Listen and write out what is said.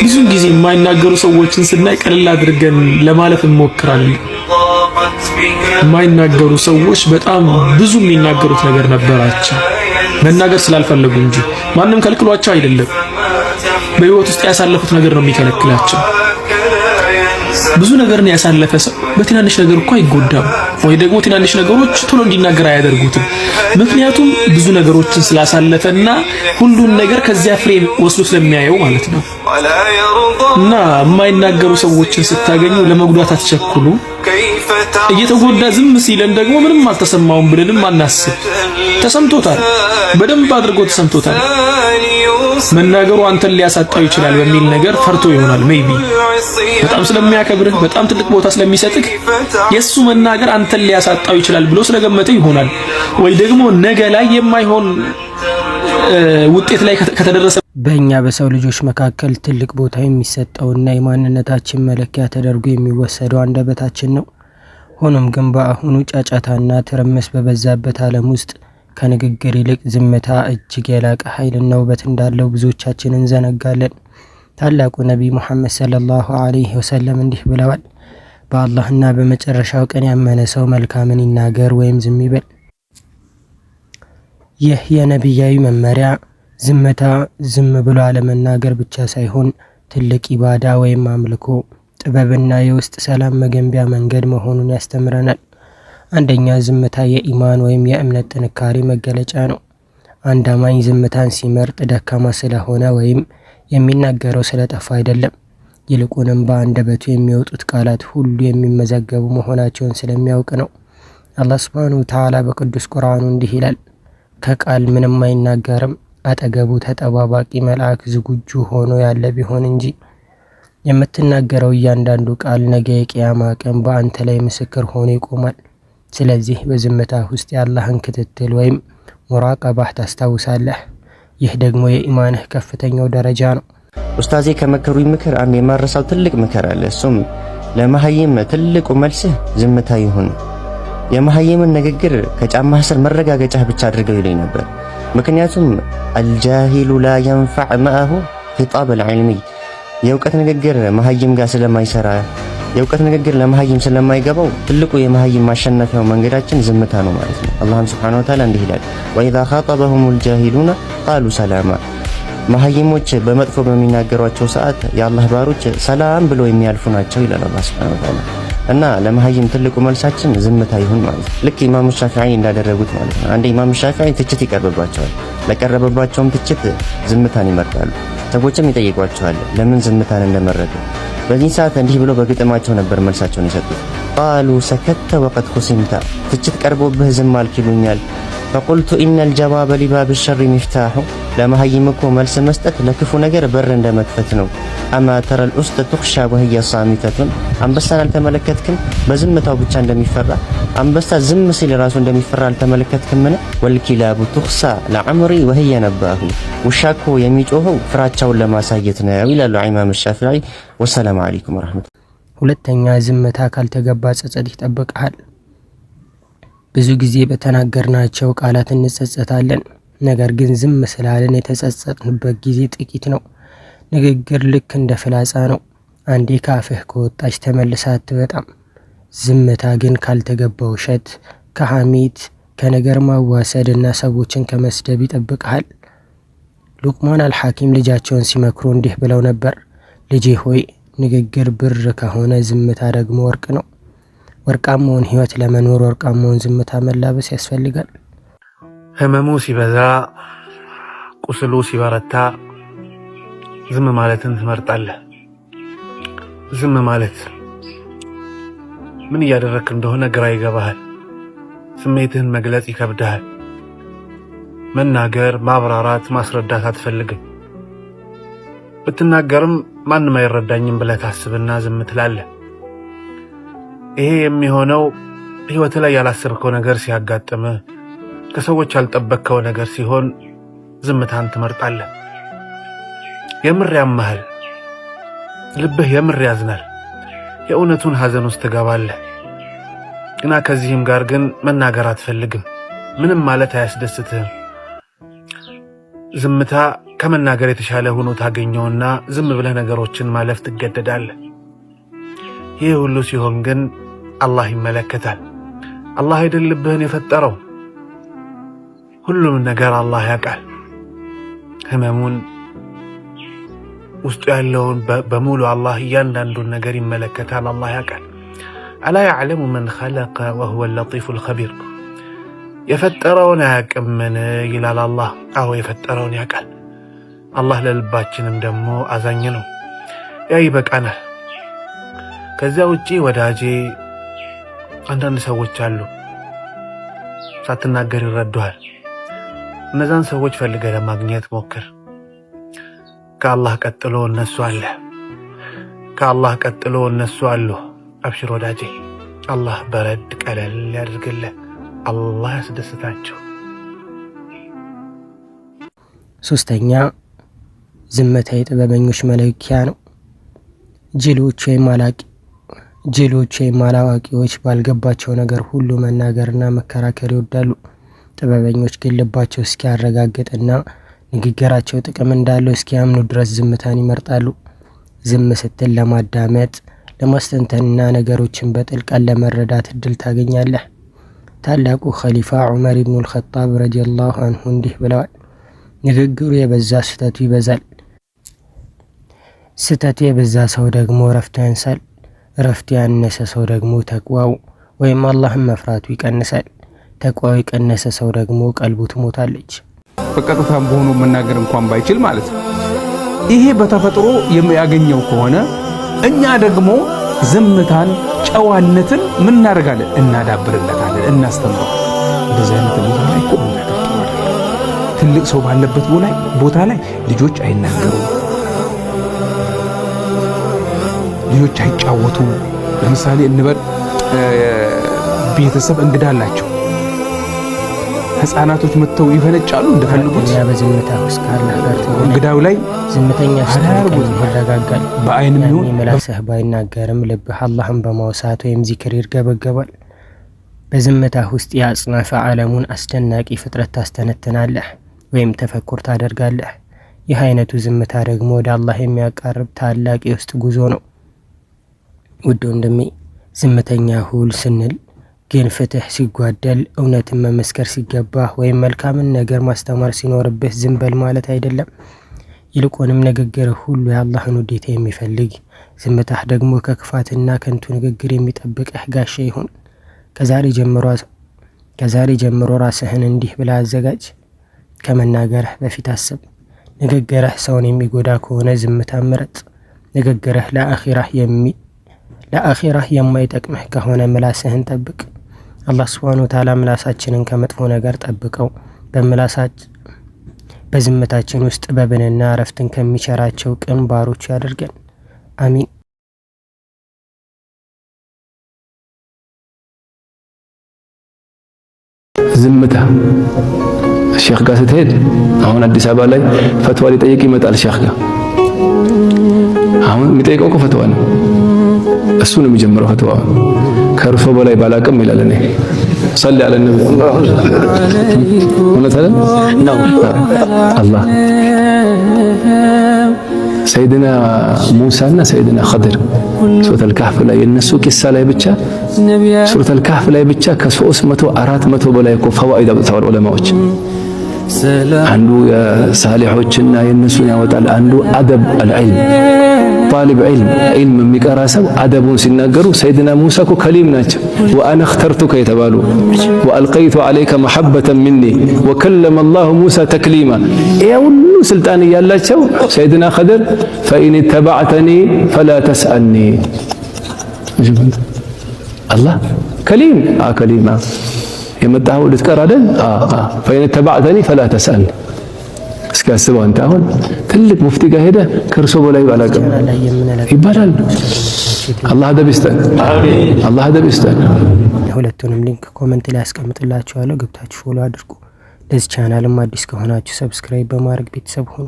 ብዙ ጊዜ የማይናገሩ ሰዎችን ስናይ ቀለል አድርገን ለማለፍ እንሞክራለን። የማይናገሩ ሰዎች በጣም ብዙ የሚናገሩት ነገር ነበራቸው፣ መናገር ስላልፈለጉ እንጂ ማንም ከልክሏቸው አይደለም። በህይወት ውስጥ ያሳለፉት ነገር ነው የሚከለክላቸው። ብዙ ነገርን ያሳለፈ ሰው በትናንሽ ነገር እኮ አይጎዳም፣ ወይ ደግሞ ትናንሽ ነገሮች ቶሎ እንዲናገር አያደርጉትም። ምክንያቱም ብዙ ነገሮችን ስላሳለፈና ሁሉን ነገር ከዚያ ፍሬ ወስዶ ስለሚያየው ማለት ነው። እና የማይናገሩ ሰዎችን ስታገኙ ለመጉዳት አትቸኩሉ። እየተጎዳ ዝም ሲለን ደግሞ ምንም አልተሰማውም ብለንም አናስብ። ተሰምቶታል፣ በደንብ አድርጎ ተሰምቶታል። መናገሩ አንተን ሊያሳጣው ይችላል በሚል ነገር ፈርቶ ይሆናል። ሜይቢ በጣም ስለሚያከብርህ በጣም ትልቅ ቦታ ስለሚሰጥህ የሱ መናገር አንተን ሊያሳጣው ይችላል ብሎ ስለገመተ ይሆናል። ወይ ደግሞ ነገ ላይ የማይሆን ውጤት ላይ ከተደረሰ በእኛ በሰው ልጆች መካከል ትልቅ ቦታ የሚሰጠውና የማንነታችን መለኪያ ተደርጎ የሚወሰደው አንደበታችን ነው። ሆኖም ግን በአሁኑ ጫጫታና ትርምስ በበዛበት ዓለም ውስጥ ከንግግር ይልቅ ዝምታ እጅግ የላቀ ኃይልና ውበት እንዳለው ብዙዎቻችን እንዘነጋለን። ታላቁ ነቢይ ሙሐመድ ሰለላሁ ዐለይሂ ወሰለም እንዲህ ብለዋል፣ በአላህና በመጨረሻው ቀን ያመነ ሰው መልካምን ይናገር ወይም ዝም ይበል። ይህ የነቢያዊ መመሪያ ዝምታ ዝም ብሎ አለመናገር ብቻ ሳይሆን ትልቅ ኢባዳ ወይም አምልኮ፣ ጥበብና የውስጥ ሰላም መገንቢያ መንገድ መሆኑን ያስተምረናል። አንደኛ፣ ዝምታ የኢማን ወይም የእምነት ጥንካሬ መገለጫ ነው። አንድ አማኝ ዝምታን ሲመርጥ ደካማ ስለሆነ ወይም የሚናገረው ስለጠፋ አይደለም። ይልቁንም በአንደበቱ የሚወጡት ቃላት ሁሉ የሚመዘገቡ መሆናቸውን ስለሚያውቅ ነው። አላህ ሱብሓነሁ ወተዓላ በቅዱስ ቁርአኑ እንዲህ ይላል፣ ከቃል ምንም አይናገርም አጠገቡ ተጠባባቂ መልአክ ዝግጁ ሆኖ ያለ ቢሆን እንጂ። የምትናገረው እያንዳንዱ ቃል ነገ የቂያማ ቀን በአንተ ላይ ምስክር ሆኖ ይቆማል። ስለዚህ በዝምታ ውስጥ የአላህን ክትትል ወይም ሙራቀባህ ታስታውሳለህ። ይህ ደግሞ የኢማንህ ከፍተኛው ደረጃ ነው። ኡስታዜ ከመከሩኝ ምክር አንድ የማረሳው ትልቅ ምክር አለ። እሱም ለመሀይም ትልቁ መልስህ ዝምታ ይሁን። የመሀይምን ንግግር ከጫማህ ስር መረጋገጫህ ብቻ አድርገው ይለኝ ነበር። ምክንያቱም አልጃሂሉ ላ የንፈዕ መአሁ ኺጣብ አልዕልሚ፣ የእውቀት ንግግር መሀይም ጋር ስለማይሰራ፣ የእውቀት ንግግር ለመሀይም ስለማይገባው ትልቁ የመሀይም ማሸነፊያው መንገዳችን ዝምታ ነው ማለት ነው። አላህም ሱብሓነሁ ወተዓላ እንዲህ ይላል፣ ወኢዛ ኻጠበሁሙል ጃሂሉነ ቃሉ ሰላማ። መሀይሞች በመጥፎ በሚናገሯቸው ሰዓት የአላህ ባሮች ሰላም ብለው የሚያልፉ ናቸው ይላል አላህ ሱብሓነሁ ወተዓላ። እና ለመሀይም ትልቁ መልሳችን ዝምታ ይሁን ማለት ነው። ልክ ኢማሙ ሻፊዒ እንዳደረጉት ማለት ነው። አንዴ ኢማሙ ሻፊዒ ትችት ይቀርብባቸዋል። ለቀረበባቸውም ትችት ዝምታን ይመርጣሉ። ሰዎችም ይጠይቋቸዋል ለምን ዝምታን እንደመረጡ። በዚህ ሰዓት እንዲህ ብሎ በግጥማቸው ነበር መልሳቸውን የሰጡት። ቃሉ ሰከተ ወቀድ ሁሲምታ፣ ትችት ቀርቦብህ ዝም አልክ ይሉኛል። ፈቁልቱ ኢነል ጀዋበ ሊባብ ሸሪ ሚፍታሑ፣ ለመሀይም እኮ መልስ መስጠት ለክፉ ነገር በር እንደመክፈት ነው። አማ ተረል ኡስተ ቱኽሻ ወህየ ሳሚተቱን፣ አንበሳን አልተመለከትክም በዝምታው ብቻ እንደሚፈራ? አንበሳ ዝም ሲል ራሱ እንደሚፈራ አልተመለከትክምን? ወልኪላቡ ቱኽሳ ለዐምሪ ወህየ ነባሁ፣ ውሻ እኮ የሚጮኸው ፍራቻውን ለማሳየት ነው ይላሉ ኢማም ሻፊዒ። ወሰላሙ አለይኩም ወራህመቱላህ። ሁለተኛ፣ ዝምታ ካልተገባ ጸጸት ይጠብቅሃል። ብዙ ጊዜ በተናገርናቸው ቃላት እንጸጸታለን። ነገር ግን ዝም ስላለን የተጸጸትንበት ጊዜ ጥቂት ነው። ንግግር ልክ እንደ ፍላጻ ነው። አንዴ ካፍህ ከወጣች ተመልሳ አትመጣም። ዝምታ ግን ካልተገባ ውሸት፣ ከሐሜት፣ ከነገር ማዋሰድ እና ሰዎችን ከመስደብ ይጠብቅሃል። ሉቅማን አልሐኪም ልጃቸውን ሲመክሩ እንዲህ ብለው ነበር፣ ልጄ ሆይ ንግግር ብር ከሆነ ዝምታ ደግሞ ወርቅ ነው። ወርቃማውን ህይወት ለመኖር ወርቃማውን ዝምታ መላበስ ያስፈልጋል። ህመሙ ሲበዛ ቁስሉ ሲበረታ ዝም ማለትን ትመርጣለህ። ዝም ማለት ምን እያደረክ እንደሆነ ግራ ይገባሃል። ስሜትህን መግለጽ ይከብድሃል። መናገር፣ ማብራራት፣ ማስረዳት አትፈልግም። ብትናገርም ማንም አይረዳኝም ብለህ ታስብና ዝም ትላለህ። ይሄ የሚሆነው ህይወት ላይ ያላሰብከው ነገር ሲያጋጥምህ፣ ከሰዎች ያልጠበቅከው ነገር ሲሆን ዝምታን ትመርጣለህ። የምር ያመሃል፣ ልብህ የምር ያዝናል፣ የእውነቱን ሐዘን ውስጥ ትገባለህ። ግና ከዚህም ጋር ግን መናገር አትፈልግም። ምንም ማለት አያስደስትህም። ዝምታ ከመናገር የተሻለ ሆኖ ታገኘውና ዝም ብለህ ነገሮችን ማለፍ ትገደዳለህ። ይህ ሁሉ ሲሆን ግን አላህ ይመለከታል። አላህ አይደል ልብህን የፈጠረው? ሁሉም ነገር አላህ ያውቃል። ህመሙን ውስጡ ያለውን በሙሉ አላህ እያንዳንዱን ነገር ይመለከታል። አላህ ያውቃል። አላ ያዕለሙ መን ኸለቀ ወሁወ ለጢፉል ኸቢር። የፈጠረውን አያውቅምን ይላል አላህ። አዎ የፈጠረውን ያውቃል። አላህ ለልባችንም ደግሞ አዛኝ ነው። ያ ይበቃናል። ከዚያ ውጪ ወዳጄ አንዳንድ ሰዎች አሉ ሳትናገር ይረዱሃል። እነዛን ሰዎች ፈልገህ ለማግኘት ሞክር። ከአላህ ቀጥሎ እነሱ አለ። ከአላህ ቀጥሎ እነሱ አሉ። አብሽር ወዳጄ፣ አላህ በረድ ቀለል ያድርግልህ። አላህ ያስደስታቸው። ሶስተኛ ዝምታ የጥበበኞች መለኪያ ነው። ጅሎች ወይም አላዋቂዎች ባልገባቸው ነገር ሁሉ መናገርና መከራከር ይወዳሉ። ጥበበኞች ግን ልባቸው እስኪያረጋግጥና ንግግራቸው ጥቅም እንዳለው እስኪያምኑ ድረስ ዝምታን ይመርጣሉ። ዝም ስትል ለማዳመጥ ለማስተንተንና ነገሮችን በጥልቀት ለመረዳት እድል ታገኛለህ። ታላቁ ኸሊፋ ዑመር ኢብኑል ኸጣብ ረዲየላሁ አንሁ እንዲህ ብለዋል። ንግግሩ የበዛ ስህተቱ ይበዛል። ስህተቱ የበዛ ሰው ደግሞ እረፍቱ ያንሳል። እረፍቱ ያነሰ ሰው ደግሞ ተቅዋው ወይም አላህን መፍራቱ ይቀንሳል። ተቅዋው የቀነሰ ሰው ደግሞ ቀልቡ ትሞታለች። በቀጥታም በሆኑ መናገር እንኳን ባይችል ማለት ነው። ይሄ በተፈጥሮ ያገኘው ከሆነ እኛ ደግሞ ዝምታን፣ ጨዋነትን ምን እናደርጋለን? እናዳብርለታለን፣ እናስተምረዋለን። እንደዚህ አይነት ቦታ ላይ እኮ ትልቅ ሰው ባለበት ቦታ ላይ ልጆች አይናገሩም፣ ልጆች አይጫወቱም። ለምሳሌ እንበል ቤተሰብ እንግዳ አላቸው። ህፃናቶች መጥተው ይፈነጫሉ እንደፈልጉት። በዝምታ ውስጥ ካላህ ጋር እንግዳው ላይ ዝምተኛ ይረጋጋል። በአይንም ይሁን ምላስህ ባይናገርም ልብህ አላህን በማውሳት ወይም ዚክር ይርገበገባል። በዝምታ ውስጥ የአጽናፈ ዓለሙን አስደናቂ ፍጥረት ታስተነትናለህ ወይም ተፈኩር ታደርጋለህ። ይህ አይነቱ ዝምታ ደግሞ ወደ አላህ የሚያቃርብ ታላቅ የውስጥ ጉዞ ነው። ውድ ወንድሜ፣ ዝምተኛ ሁል ስንል ግን ፍትህ ሲጓደል፣ እውነትን መመስከር ሲገባህ ወይም መልካምን ነገር ማስተማር ሲኖርብህ ዝም በል ማለት አይደለም። ይልቁንም ንግግርህ ሁሉ የአላህን ውዴታ የሚፈልግ፣ ዝምታህ ደግሞ ከክፋትና ከንቱ ንግግር የሚጠብቅህ ጋሻ ይሁን። ከዛሬ ጀምሮ ራስህን እንዲህ ብለህ አዘጋጅ። ከመናገርህ በፊት አስብ። ንግግርህ ሰውን የሚጎዳ ከሆነ ዝምታ ምረጥ። ንግግርህ ለአኺራህ የማይጠቅምህ ከሆነ ምላስህን ጠብቅ። አላህ ሱብሓነሁ ወተዓላ ምላሳችንን ከመጥፎ ነገር ጠብቀው በዝምታችን ውስጥ ጥበብንና እረፍትን ከሚቸራቸው ቅን ባሮች ያደርገን። አሚን። ዝምታ ሼክ ጋር ስትሄድ አሁን አዲስ አበባ ላይ ፈትዋ ሊጠይቅ ይመጣል። ሼክ ጋር አሁን የሚጠይቀው እኮ ፈትዋ ነው። እሱ ነው የሚጀምረው ፈትዋ። ከእርሶ በላይ ባላቅም ይላል። እኔ ሰለ ያለ ነብይ እውነት አይደል ነው። አላህ ሰይድና ሙሳና ሰይድና ኸድር ሱረቱል ካህፍ ላይ የነሱ ቂሳ ላይ ብቻ ሱረቱል ካህፍ ላይ ብቻ ከ300 400 በላይ እኮ ፈዋኢድ አውጥተዋል ዑለማዎች። አንዱ የሳሊሖችና የነሱን ያወጣል። አንዱ አደብ አልዕልም ጣሊብ ዒልም የሚቀራ ሰው አደቡን ሲናገሩ ሰይድና ሙሳ እኮ ከሊም ናቸው። ወአነ እኽተርቱከ የተባሉ ወአልቀይቱ ዐለይከ መሐበተን ሚኒ ወከለመ አላሁ ሙሳ ተክሊማ። ይሄ ሁሉ ስልጣን እያላቸው ሰይድና ኸድር ፈኢን ተበዕተኒ ፈላ ተስአልኒ። አላህ ከሊም ከሊማ የመጣኸው ልትቀር አይደል? ፈኢን ተበዕተኒ ፈላ ተስአልኒ። እስኪ አስበው አንተ አሁን ትልቅ ሙፍቲ ጋር ሄደህ ከእርሶ በላይ ባላቅም ይባላል። አላህ አደብ ይስጠን፣ አላህ አደብ ይስጠን። የሁለቱንም ሊንክ ኮሜንት ላይ አስቀምጥላችኋለሁ። ገብታችሁ ፎሎ አድርጉ። ለዚህ ቻናልም አዲስ ከሆናችሁ ሰብስክራይብ በማድረግ ቤተሰብ ሁኑ።